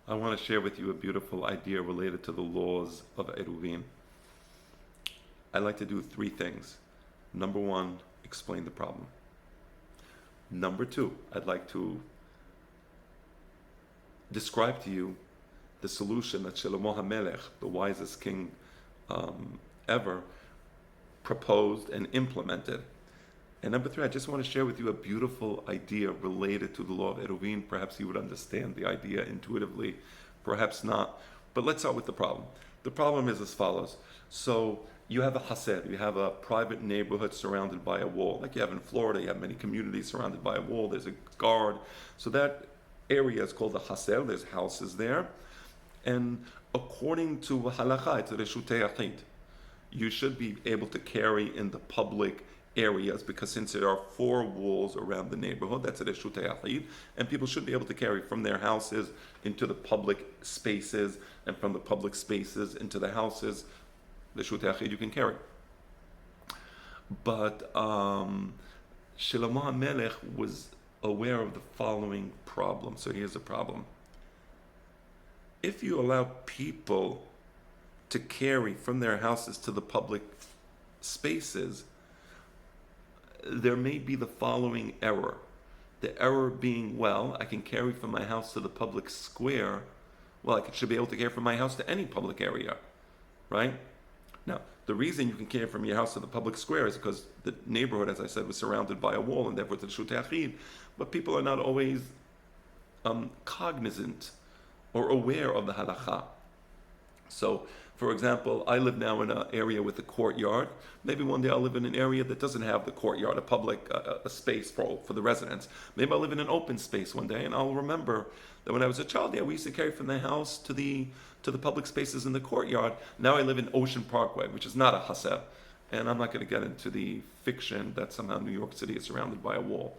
I want to share with you a beautiful idea related to the laws of Eruvin. I like to do three things. Number one, explain the problem. Number two, I'd like to describe to you the solution that Shlomo HaMelech, the wisest king ever, proposed and implemented. And number three, I just want to share with you a beautiful idea related to the law of Eruvin. Perhaps you would understand the idea intuitively, perhaps not. But let's start with the problem. The problem is as follows. So you have a haser, you have a private neighborhood surrounded by a wall. Like you have in Florida, you have many communities surrounded by a wall. There's a guard. So that area is called a haser. There's houses there. And according to halakha, it's a reshutei yachid. You should be able to carry in the public areas, because since there are four walls around the neighborhood, that's a reshutei yachid, and people should be able to carry from their houses into the public spaces, and from the public spaces into the houses, the reshutei yachid you can carry. But Shlomo HaMelech was aware of the following problem. So here's the problem. If you allow people to carry from their houses to the public spaces, there may be the following error. The error being, well, I can carry from my house to the public square. Well, I should be able to carry from my house to any public area, right? Now, the reason you can carry from your house to the public square is because the neighborhood, as I said, was surrounded by a wall, and therefore it's a reshutei yachid. But people are not always cognizant or aware of the halakha. So, for example, I live now in an area with a courtyard. Maybe one day I'll live in an area that doesn't have the courtyard, a public a space for the residents. Maybe I'll live in an open space one day, and I'll remember that when I was a child, we used to carry from the house to the public spaces in the courtyard. Now I live in Ocean Parkway, which is not a haser, and I'm not going to get into the fiction that somehow New York City is surrounded by a wall.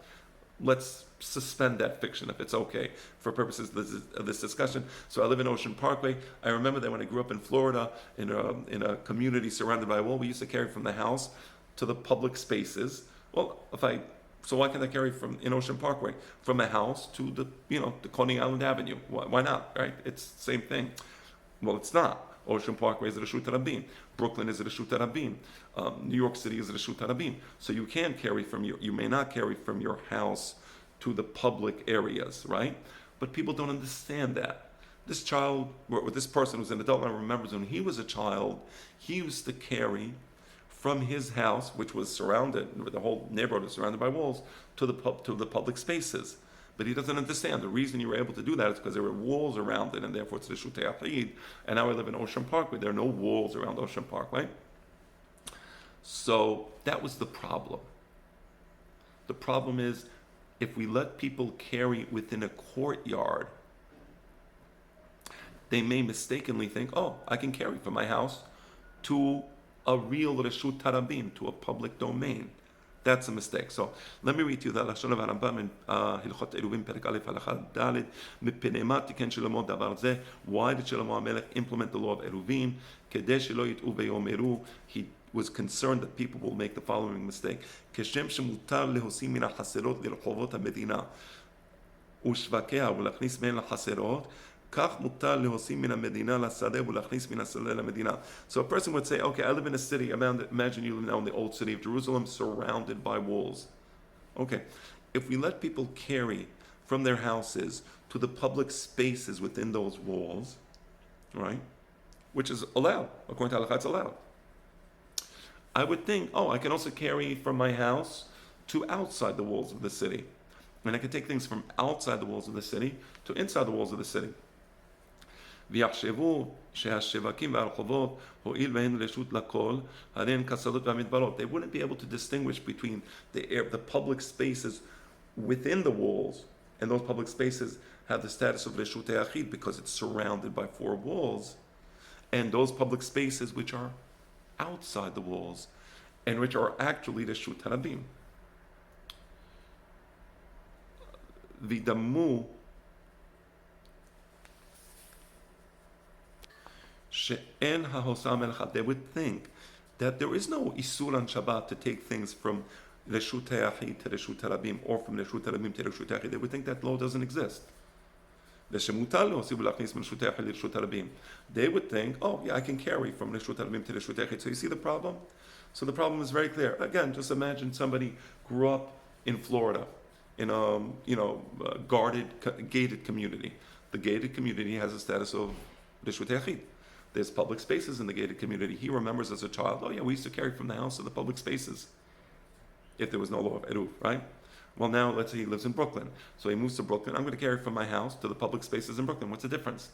Let's suspend that fiction if it's okay for purposes of this discussion. So I live in Ocean Parkway. I remember that when I grew up in Florida, in a community surrounded by a wall, we used to carry from the house to the public spaces. Well, so why can't I carry from in Ocean Parkway from the house to the Coney Island Avenue? Why not? Right? It's the same thing. Well, it's not. Ocean Parkway is a reshutei rabim. Brooklyn is a reshutei rabim. New York City is a reshutei rabim. So you can carry you may not carry from your house to the public areas, right? But people don't understand that. This child, or this person who's an adult, I remember when he was a child, he used to carry from his house, which was surrounded, the whole neighborhood was surrounded by walls, to the public spaces. But he doesn't understand. The reason you were able to do that is because there were walls around it, and therefore it's reshutei yachid. And now I live in Ocean Parkway. There are no walls around Ocean Parkway. So that was the problem. The problem is, if we let people carry within a courtyard, they may mistakenly think, oh, I can carry from my house to a real reshutei rabim, to a public domain. That's a mistake. So let me read to you the Lashon of Harambam in Hilchot Eruvin Perek Aleph Halacha Daled. Mipnei ma tiken Shlomo davar zeh. Why did Shlomo HaMelech implement the law of Eruvin? Kedei shelo yit'u veyomeru. He was concerned that people will make the following mistake. Keshem shemutar lehosim min haserot lirchovot hamedina ushvakea ulachnis mein lahaserot. So a person would say, okay, I live in a city. Imagine you live now in the old city of Jerusalem, surrounded by walls. Okay, if we let people carry from their houses to the public spaces within those walls, right, which is allowed, according to halakha, it's allowed. I would think, I can also carry from my house to outside the walls of the city. And I can take things from outside the walls of the city to inside the walls of the city. ויחשבו שהשווקים והרחובות הואיל והן רשות לכל הרי הן כשדות והמדברות. They wouldn't be able to distinguish between the public spaces within the walls, and those public spaces have the status of reshutei yachid because it's surrounded by four walls, and those public spaces which are outside the walls and which are actually reshutei rabim. Vidamu they would think that there is no isur on Shabbat to take things from reshutei yachid to reshutei rabim, or from reshutei rabim to reshutei yachid. They would think that law doesn't exist. They would think, oh yeah, I can carry from reshut harabim to reshut yachid. So you see the problem? So the problem is very clear. Again, just imagine somebody grew up in Florida, in a gated community. The gated community has a status of reshut yachid. There's public spaces in the gated community. He remembers as a child, oh yeah, we used to carry from the house to the public spaces, if there was no law of Erub, right? Well, now let's say he lives in Brooklyn. So he moves to Brooklyn. I'm going to carry from my house to the public spaces in Brooklyn. What's the difference?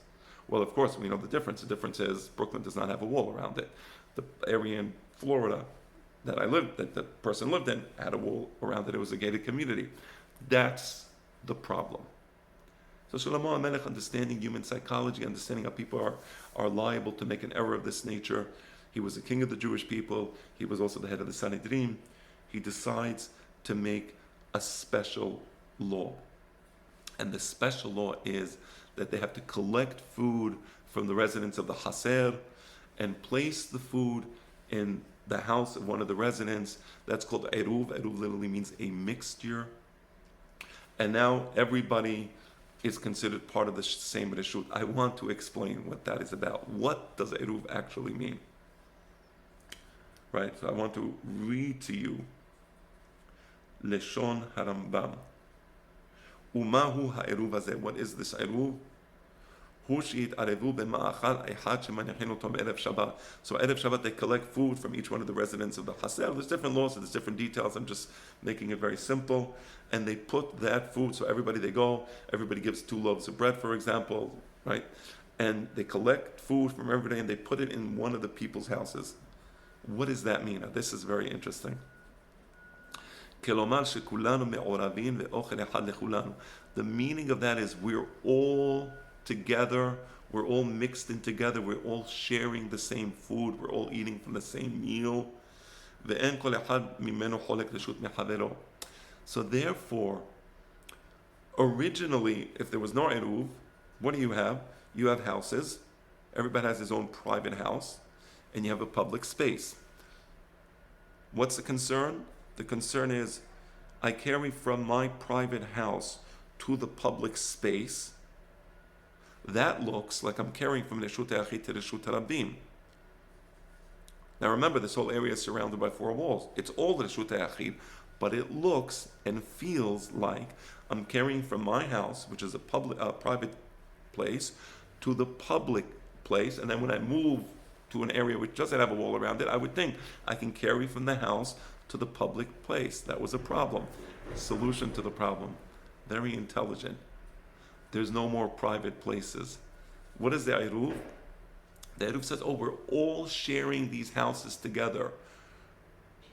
Well, of course, we know the difference. The difference is Brooklyn does not have a wall around it. The area in Florida that the person lived in, had a wall around it. It was a gated community. That's the problem. So Shlomo HaMelech, understanding human psychology, understanding how people are liable to make an error of this nature. He was the king of the Jewish people. He was also the head of the Sanhedrin. He decides to make a special law. And the special law is that they have to collect food from the residents of the Haser and place the food in the house of one of the residents. That's called Erub. Erub literally means a mixture. And now everybody is considered part of the same reshut. I want to explain what that is about. What does Erub actually mean? Right, so I want to read to you Leshon Harambam. Umahu ha'eruv hazeh. What is this eruv? Hu she'it'arevu b'ma'achal echad shemaniachin oto be'erev Shabbat. So Erev Shabbat they collect food from each one of the residents of the Haser. There's different laws, there's different details. I'm just making it very simple. And they put that food, so everybody gives 2 loaves of bread, for example, right? And they collect food from everybody and they put it in one of the people's houses. What does that mean? Now, this is very interesting. The meaning of that is we're all together, we're all mixed in together, we're all sharing the same food, we're all eating from the same meal. So therefore, originally, if there was no Eruv, what do you have? You have houses, everybody has his own private house, and you have a public space. What's the concern? The concern is, I carry from my private house to the public space. That looks like I'm carrying from Reshut Yachid to Reshut Harabim. Now remember, this whole area is surrounded by 4 walls. It's all Reshut Yachid, but it looks and feels like I'm carrying from my house, which is a private place, to the public place. And then when I move to an area which doesn't have a wall around it, I would think I can carry from the house to the public place. That was a problem. Solution to the problem. Very intelligent. There's no more private places. What is the Eruv? The Eruv says, we're all sharing these houses together.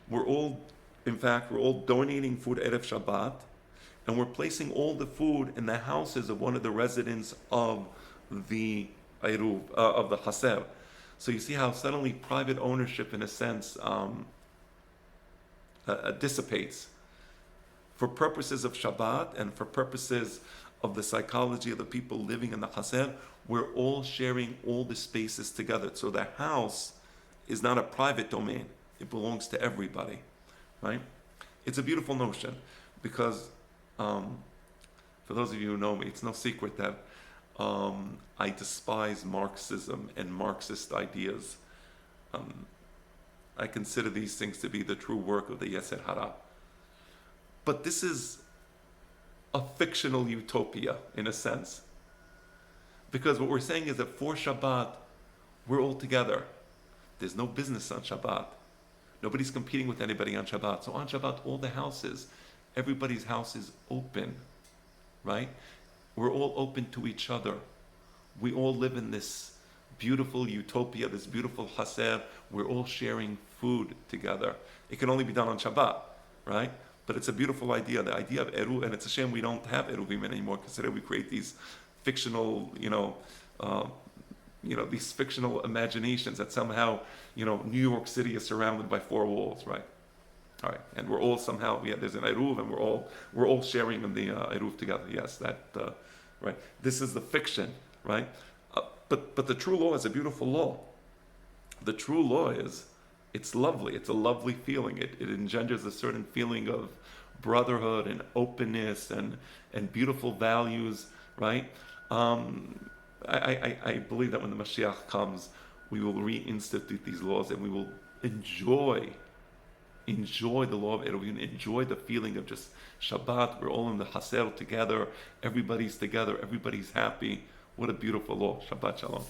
We're all donating food Erev Shabbat, and we're placing all the food in the houses of one of the residents of the Erub, of the Haser. So you see how suddenly private ownership, in a sense, dissipates. For purposes of Shabbat and for purposes of the psychology of the people living in the Haser, we're all sharing all the spaces together. So the house is not a private domain. It belongs to everybody, right? It's a beautiful notion because, for those of you who know me, it's no secret that I despise Marxism and Marxist ideas. I consider these things to be the true work of the Yetzer Hara. But this is a fictional utopia, in a sense. Because what we're saying is that for Shabbat, we're all together. There's no business on Shabbat. Nobody's competing with anybody on Shabbat. So on Shabbat, all the houses, everybody's house is open, right? We're all open to each other. We all live in this beautiful utopia, this beautiful Haser. We're all sharing food together. It can only be done on Shabbat, right? But it's a beautiful idea, the idea of Eru, and it's a shame we don't have Eruvim anymore, because today we create these fictional, these fictional imaginations that somehow, New York City is surrounded by 4 walls, right? All right, and we're all somehow, there's an Eruv, and we're all sharing in the Eruv together. Yes, right. This is the fiction, right? But the true law is a beautiful law. The true law is, it's lovely. It's a lovely feeling. It engenders a certain feeling of brotherhood and openness and beautiful values, right? I believe that when the Mashiach comes, we will reinstitute these laws and we will enjoy the law of Eruvin, enjoy the feeling of just Shabbat. We're all in the Haser together. Everybody's together. Everybody's happy. What a beautiful law. Shabbat Shalom.